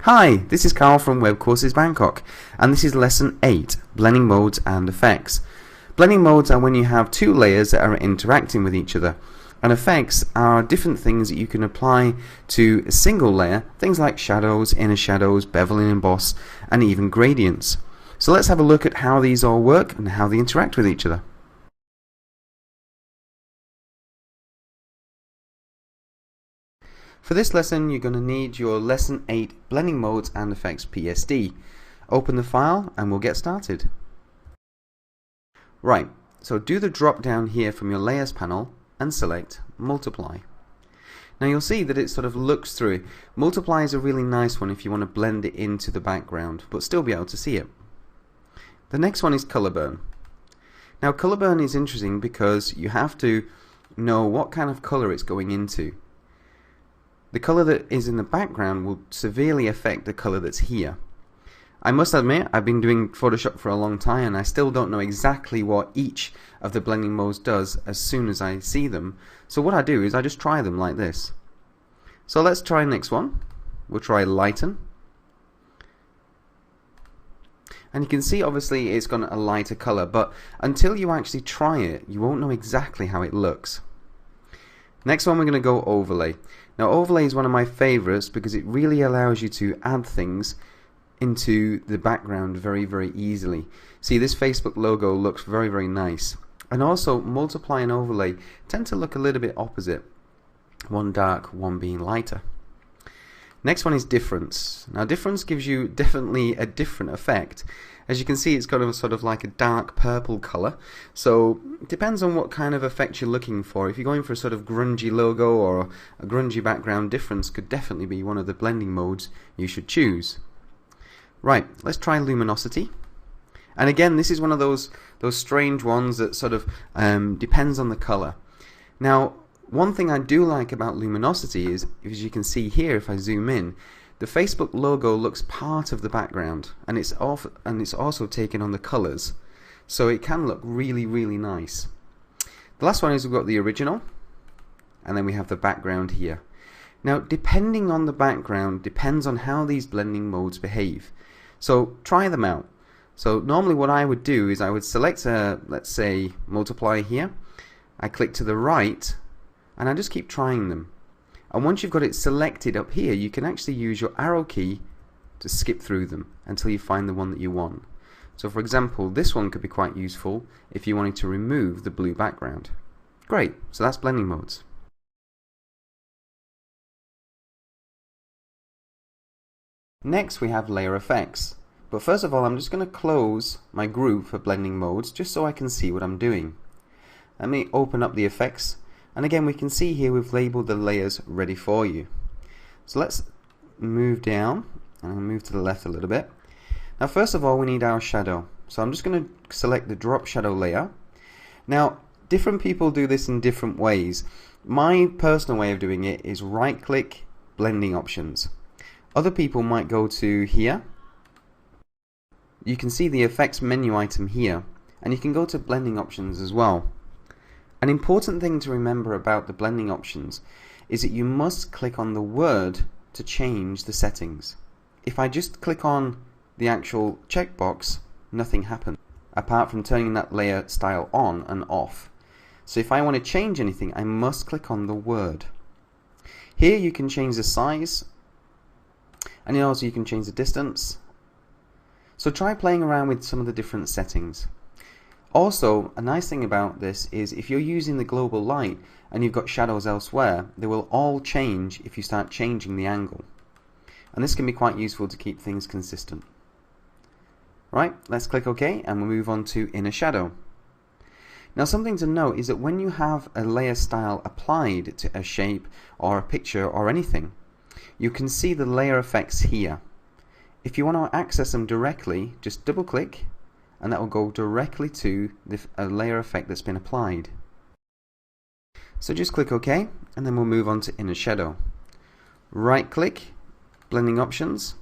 Hi, this is Carl from Web Courses Bangkok, and this is Lesson 8, Blending Modes and Effects. Blending modes are when you have two layers that are interacting with each other, and effects are different things that you can apply to a single layer, things like shadows, inner shadows, bevel and emboss, and even gradients. So let's have a look at how these all work and how they interact with each other. For this lesson, you're going to need your Lesson 8 Blending Modes and Effects PSD. Open the file and we'll get started. Right, so do the drop down here from your Layers panel and select Multiply. Now you'll see that it sort of looks through it. Multiply is a really nice one if you want to blend it into the background, but still be able to see it. The next one is Color Burn. Now Color Burn is interesting because you have to know what kind of color it's going into. The color that is in the background will severely affect the color that's here. I must admit, I've been doing Photoshop for a long time and I still don't know exactly what each of the blending modes does as soon as I see them. So what I do is I just try them like this. So let's try the next one. We'll try Lighten. And you can see obviously it's got a lighter color, but until you actually try it, you won't know exactly how it looks. Next one, we're going to go Overlay. Now Overlay is one of my favorites because it really allows you to add things into the background very easily. See, this Facebook logo looks very nice. And also Multiply and Overlay tend to look a little bit opposite. One dark, one being lighter. Next one is Difference. Now Difference gives you definitely a different effect. As you can see, it's got a sort of like a dark purple color. So it depends on what kind of effect you're looking for. If you're going for a sort of grungy logo or a grungy background, Difference could definitely be one of the blending modes you should choose. Right, let's try Luminosity. And again, this is one of those strange ones that sort of depends on the color. Now, one thing I do like about Luminosity is, as you can see here, if I zoom in, the Facebook logo looks part of the background, and it's also taken on the colors, so it can look really nice. The last one is we've got the original, and then we have the background here. Now, depending on the background depends on how these blending modes behave. So try them out. So normally what I would do is I would select let's say Multiply here. I click to the right and I just keep trying them. And once you've got it selected up here, you can actually use your arrow key to skip through them until you find the one that you want. So for example, this one could be quite useful if you wanted to remove the blue background. Great, so that's blending modes. Next we have layer effects. But first of all, I'm just going to close my group for blending modes just so I can see what I'm doing. Let me open up the effects, and again we can see here we've labeled the layers ready for you. So let's move down and I'll move to the left a little bit. Now first of all, we need our shadow. So I'm just going to select the drop shadow layer. Now different people do this in different ways. My personal way of doing it is right click, blending options. Other people might go to here. You can see the effects menu item here, and you can go to blending options as well. An important thing to remember about the blending options is that you must click on the word to change the settings. If I just click on the actual checkbox, nothing happens apart from turning that layer style on and off. So if I want to change anything, I must click on the word. Here you can change the size, and also you can change the distance. So try playing around with some of the different settings. Also, a nice thing about this is if you're using the global light and you've got shadows elsewhere, they will all change if you start changing the angle. And this can be quite useful to keep things consistent. Right, let's click OK and we'll move on to inner shadow. Now something to note is that when you have a layer style applied to a shape or a picture or anything, you can see the layer effects here. If you want to access them directly, just double click and that will go directly to a layer effect that's been applied. So just click OK and then we'll move on to inner shadow. Right click, blending options.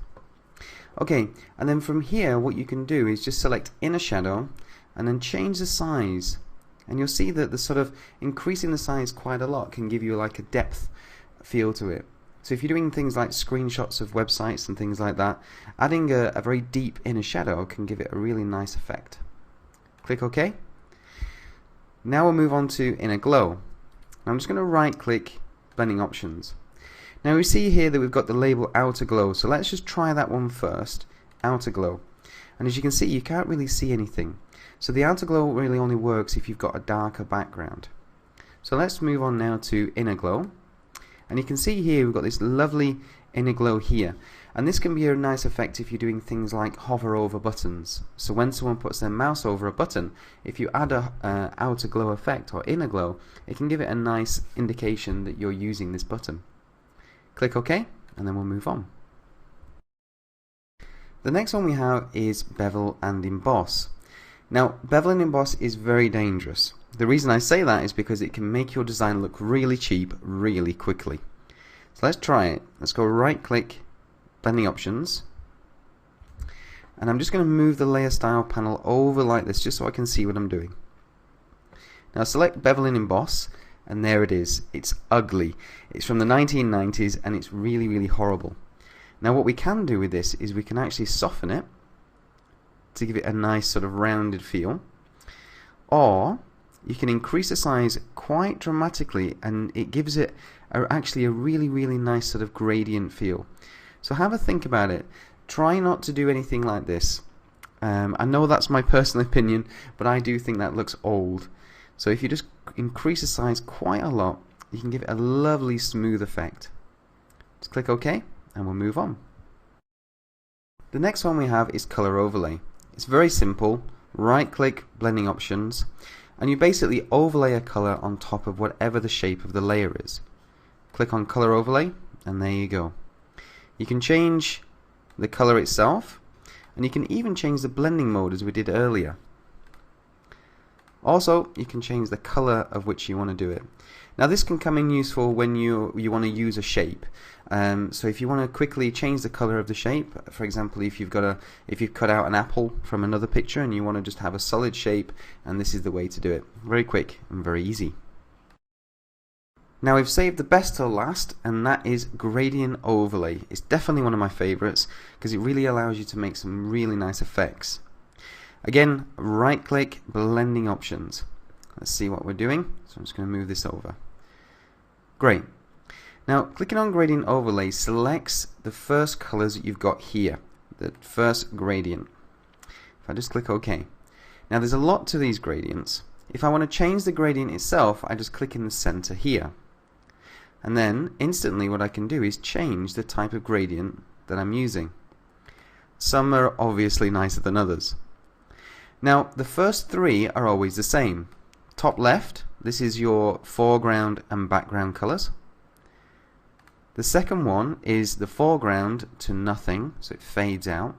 Okay, and then from here what you can do is just select inner shadow and then change the size, and you'll see that the sort of increasing the size quite a lot can give you like a depth feel to it. So if you're doing things like screenshots of websites and things like that, adding a very deep inner shadow can give it a really nice effect. Click OK. Now we'll move on to inner glow. I'm just going to right click blending options. Now we see here that we've got the label outer glow, so let's just try that one first, outer glow. And as you can see, you can't really see anything. So the outer glow really only works if you've got a darker background. So let's move on now to inner glow. And you can see here we've got this lovely inner glow here. And this can be a nice effect if you're doing things like hover over buttons. So when someone puts their mouse over a button, if you add a outer glow effect or inner glow, it can give it a nice indication that you're using this button. Click OK, and then we'll move on. The next one we have is bevel and emboss. Now, bevel and emboss is very dangerous. The reason I say that is because it can make your design look really cheap really quickly. So let's try it. Let's go right click, blending options, and I'm just going to move the layer style panel over like this just so I can see what I'm doing. Now select bevel and emboss, and there it is. It's ugly. It's from the 1990s and it's really horrible. Now what we can do with this is we can actually soften it to give it a nice sort of rounded feel, or you can increase the size quite dramatically and it gives it actually a really nice sort of gradient feel. So have a think about it. Try not to do anything like this. I know that's my personal opinion, but I do think that looks old. So if you just increase the size quite a lot, you can give it a lovely smooth effect. Just click OK and we'll move on. The next one we have is color overlay. It's very simple. Right click, blending options, and you basically overlay a color on top of whatever the shape of the layer is. Click on color overlay and there you go. You can change the color itself, and you can even change the blending mode as we did earlier. Also, you can change the color of which you want to do it. Now this can come in useful when you want to use a shape. So if you want to quickly change the color of the shape, for example, if you've cut out an apple from another picture and you want to just have a solid shape, and this is the way to do it. Very quick and very easy. Now we've saved the best till last, and that is gradient overlay. It's definitely one of my favorites because it really allows you to make some really nice effects. Again, right click, blending options. Let's see what we're doing. So I'm just going to move this over. Great. Now clicking on gradient overlay selects the first colors that you've got here, the first gradient. If I just click OK. Now there's a lot to these gradients. If I want to change the gradient itself, I just click in the center here. And then instantly what I can do is change the type of gradient that I'm using. Some are obviously nicer than others. Now the first three are always the same. Top left, this is your foreground and background colors. The second one is the foreground to nothing, so it fades out.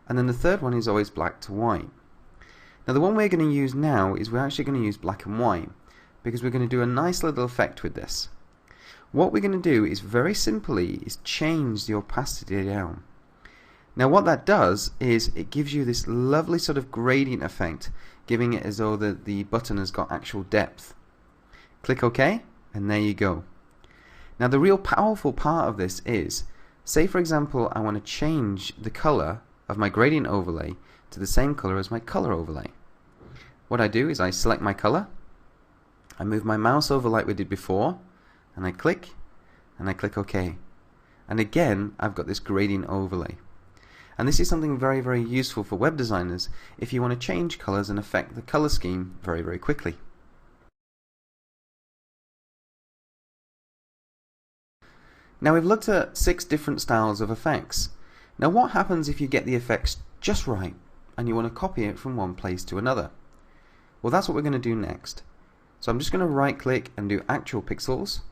And then the third one is always black to white. Now the one we're going to use now is we're actually going to use black and white, because we're going to do a nice little effect with this. What we're going to do is very simply is change the opacity down. Now what that does is it gives you this lovely sort of gradient effect, giving it as though the button has got actual depth. Click OK, and there you go. Now the real powerful part of this is, say for example I want to change the color of my gradient overlay to the same color as my color overlay. What I do is I select my color, I move my mouse over like we did before, and I click OK. And again I've got this gradient overlay. And this is something very useful for web designers if you want to change colors and affect the color scheme very quickly. Now we've looked at 6 different styles of effects. Now what happens if you get the effects just right and you want to copy it from one place to another? Well, that's what we're going to do next. So I'm just going to right click and do actual pixels,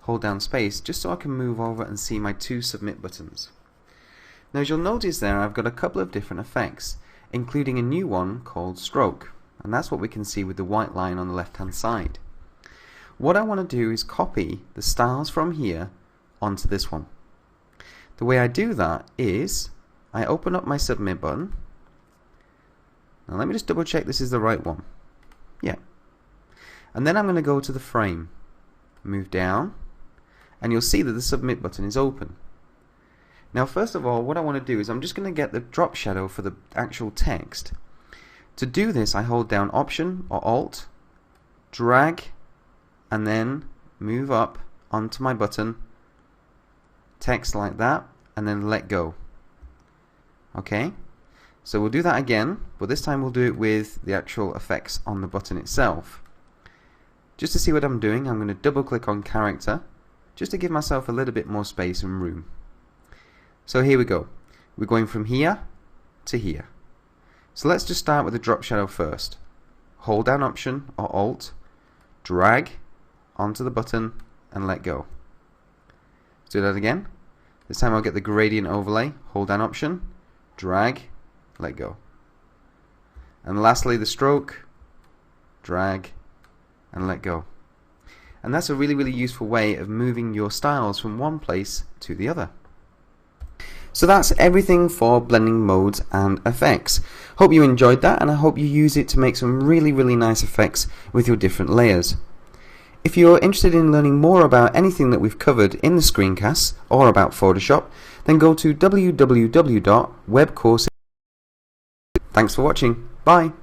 hold down space just so I can move over and see my 2 submit buttons. Now as you'll notice there, I've got a couple of different effects, including a new one called stroke, and that's what we can see with the white line on the left hand side. What I want to do is copy the styles from here onto this one. The way I do that is I open up my submit button. Now let me just double check this is the right one. Yeah. And then I'm going to go to the frame, move down, and you'll see that the submit button is open. Now first of all, what I want to do is I'm just going to get the drop shadow for the actual text. To do this, I hold down Option or Alt, drag, and then move up onto my button, text like that, and then let go. Okay, so we'll do that again, but this time we'll do it with the actual effects on the button itself. Just to see what I'm doing, I'm going to double click on character, just to give myself a little bit more space and room. So here we go. We're going from here to here. So let's just start with the drop shadow first. Hold down Option or Alt, drag onto the button, and let go. Let's do that again. This time I'll get the gradient overlay, hold down Option, drag, let go. And lastly the stroke, drag, and let go. And that's a really useful way of moving your styles from one place to the other. So that's everything for blending modes and effects. Hope you enjoyed that, and I hope you use it to make some really nice effects with your different layers. If you're interested in learning more about anything that we've covered in the screencasts or about Photoshop, then go to www.webcourses. Thanks for watching. Bye.